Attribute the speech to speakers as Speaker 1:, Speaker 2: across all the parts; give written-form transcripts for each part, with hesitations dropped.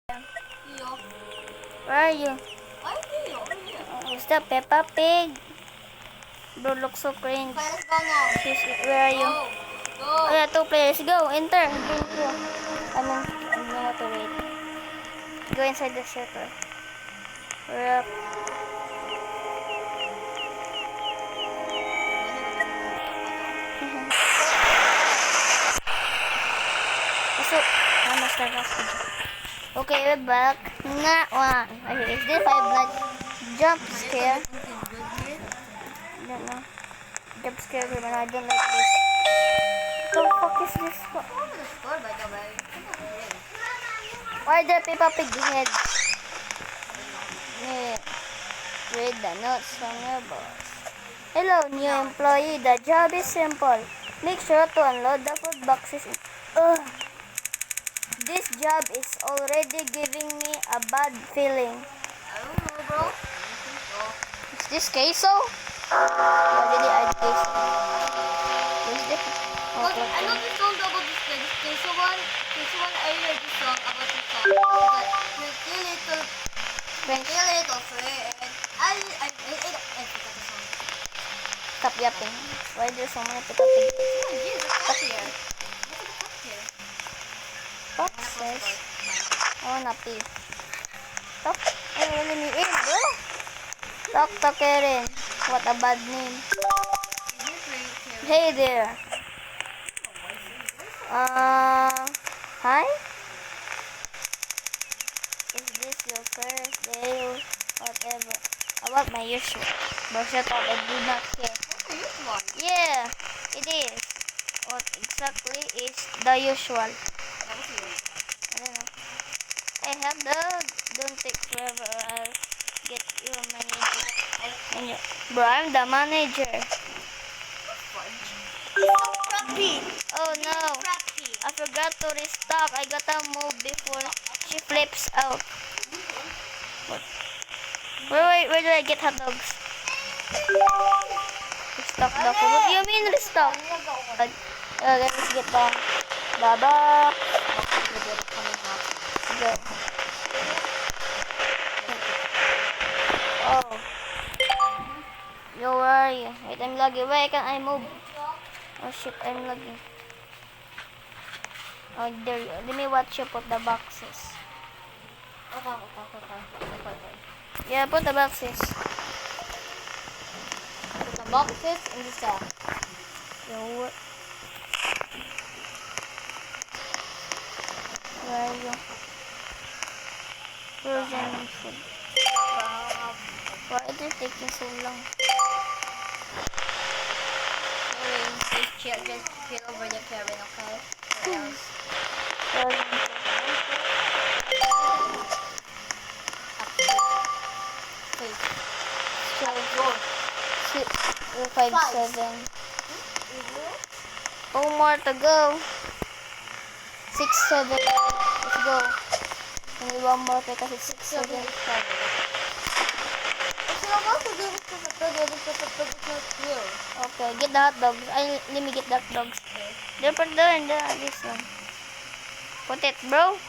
Speaker 1: Iyo.
Speaker 2: Where are you?
Speaker 1: Ay, Iyo. Here.
Speaker 2: Is that Peppa Pig? Bro, look so cringe.
Speaker 1: Okay, let's go now.
Speaker 2: Where are you?
Speaker 1: Go.
Speaker 2: Oh yeah, 2 players. Go, enter. Go. I mean what to wait. Go inside the circle. Hurry up. So, start off. Okay, we're back. Nga, one. Okay, is this Five Nights jump scare? I don't know. Jump scare, but I don't like this. What the fuck is this?
Speaker 1: I'm gonna score, by the way.
Speaker 2: Why the Peppa Pig head? Yeah. Read the notes from your boss. Hello, new employee. The job is simple. Make sure to unload the food boxes. This job is already giving me a bad feeling.
Speaker 1: I don't know, bro.
Speaker 2: Is this queso? Already add queso. Is this?
Speaker 1: But I know this song about this guy. This Queso one, I heard this song about this song. But pretty little friend. I forgot the song.
Speaker 2: Stop yapping. Why there's so many Peppa Pig?
Speaker 1: Oh, geez, the cat here. Look at the cat here.
Speaker 2: What says? Oh, napi. Talk. Ay, wala ni in, bro. Talk to Karen. What a bad name. Hey there. Hi? Is this your first day or whatever? About my usual. But shut up, I do not care. Yeah, it is. What exactly is the usual? I don't know. I have the. Don't take forever. I'll get your manager. Bro, I'm the manager. Oh no. I forgot to restock. I gotta move before she flips out. What? Where do I get hot dogs? Restock the food. What do you mean restock? Let's get down. Baba. Go. Oh. Yo, where are you? Wait, I'm lagging. Why can't I move? Oh shit, I'm lagging. Oh, there you go. Let me watch you put the boxes.
Speaker 1: Okay.
Speaker 2: Yeah, put the boxes.
Speaker 1: Put the boxes in the cell.
Speaker 2: Yo, what? Where are you? Where's your food? Why is it taking so long?
Speaker 1: Just peel over the Karen, okay? Else.
Speaker 2: Where's your food?
Speaker 1: Wait.
Speaker 2: So, 5-7. 2 more to go. 6-7. Let's go. Only 1 more because it's 6-7. Okay, get the hot dogs. Let me get the hot dogs. They're put there and this one. Put it, bro.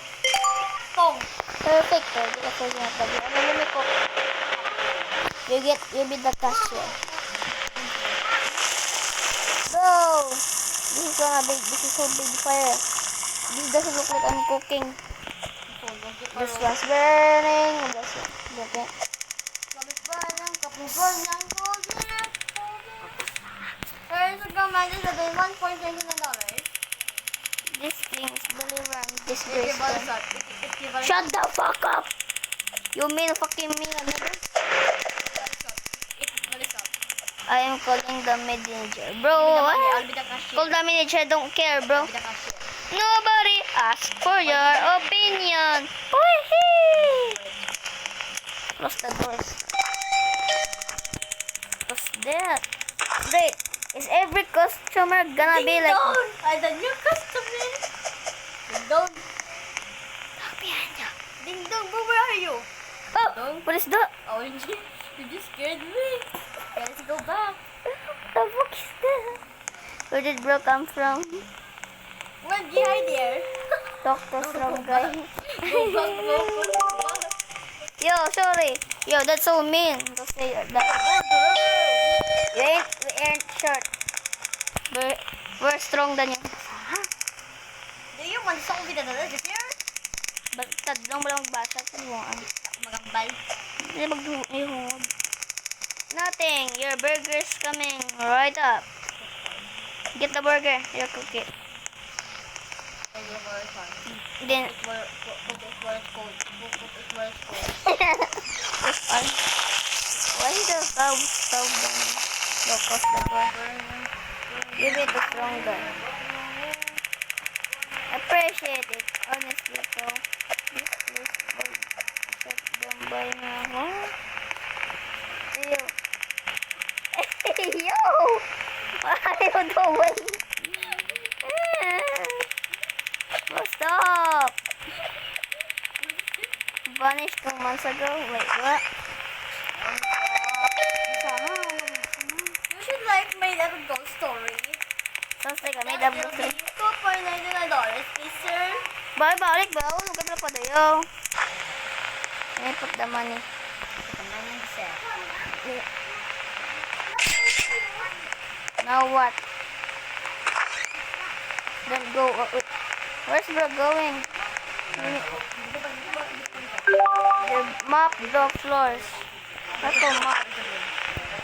Speaker 2: Perfect. Get the first hot dog. And then let me cook. You be the cashier. Go! This is so big fire. This doesn't look like I'm cooking. This one's burning. This one. Okay. This thing is delivered. Disgraceful. Shut the fuck up! You mean fucking me another? I am calling the manager. Bro,
Speaker 1: I'll be the cashier.
Speaker 2: call the manager. I don't care, bro.
Speaker 1: I'll be the cashier.
Speaker 2: Nobody asked for your opinion. Wee-hee! Close the doors. What's that? Wait, is every customer gonna be like...
Speaker 1: I'm the new customer. Ding dong.
Speaker 2: Look behind you.
Speaker 1: Ding dong, bro, where are you?
Speaker 2: Oh, what is that?
Speaker 1: OMG, you just scared me. Okay, let's go back.
Speaker 2: The fuck is that? Where did bro come from?
Speaker 1: When you hide there?
Speaker 2: Doctor from guy.
Speaker 1: Go back,
Speaker 2: sorry. Yo, that's so mean to say that. We ain't short. We're strong than you.
Speaker 1: Do you want to be the religious here?
Speaker 2: Basta lang mo lang magbasa. Tinuan.
Speaker 1: Magambal.
Speaker 2: Hindi mag-ihod. Nothing. Your burger's coming right up. Get the burger. You'll cook it. Then, why is the stove down? Look off the door. Give it a stronger. Appreciate it, honestly, so this place was shut down by now. Ew. Yo! What are you doing? Oh, stop! Vanished 2 months ago. Wait, what?
Speaker 1: You should like my little ghost story.
Speaker 2: Sounds like I made up the thing.
Speaker 1: Go for $99, please, sir.
Speaker 2: Balik ba? Huwag ka pala pa dayo. Let me put the money. Now what? Don't go. Where's bro going? The mop the floors. What the mop?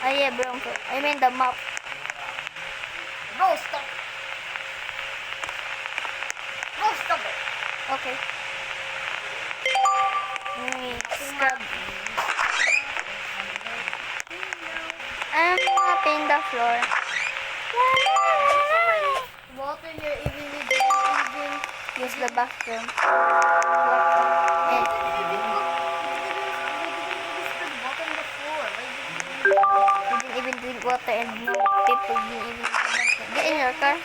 Speaker 2: Ah yeah, bro. I mean the mop.
Speaker 1: Bro, stop. Bro, stop it.
Speaker 2: Okay. Let me scrub. I'm mopping the floor.
Speaker 1: Water here, even we didn't even...
Speaker 2: Use the bathroom. And
Speaker 1: We didn't even water on the floor. Why
Speaker 2: you didn't even drink water and no people didn't even get in your car.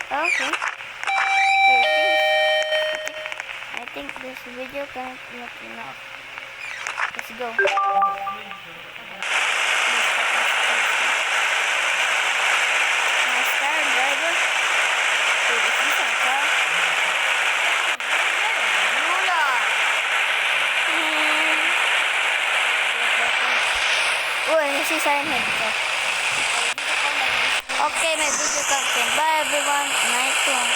Speaker 2: Okay. I think this video can not enough. Let's go. Nice car, driver. Wait, is this our car?
Speaker 1: Lula!
Speaker 2: Oh, I see sign head. Okay, my video content. Bye everyone. Night one.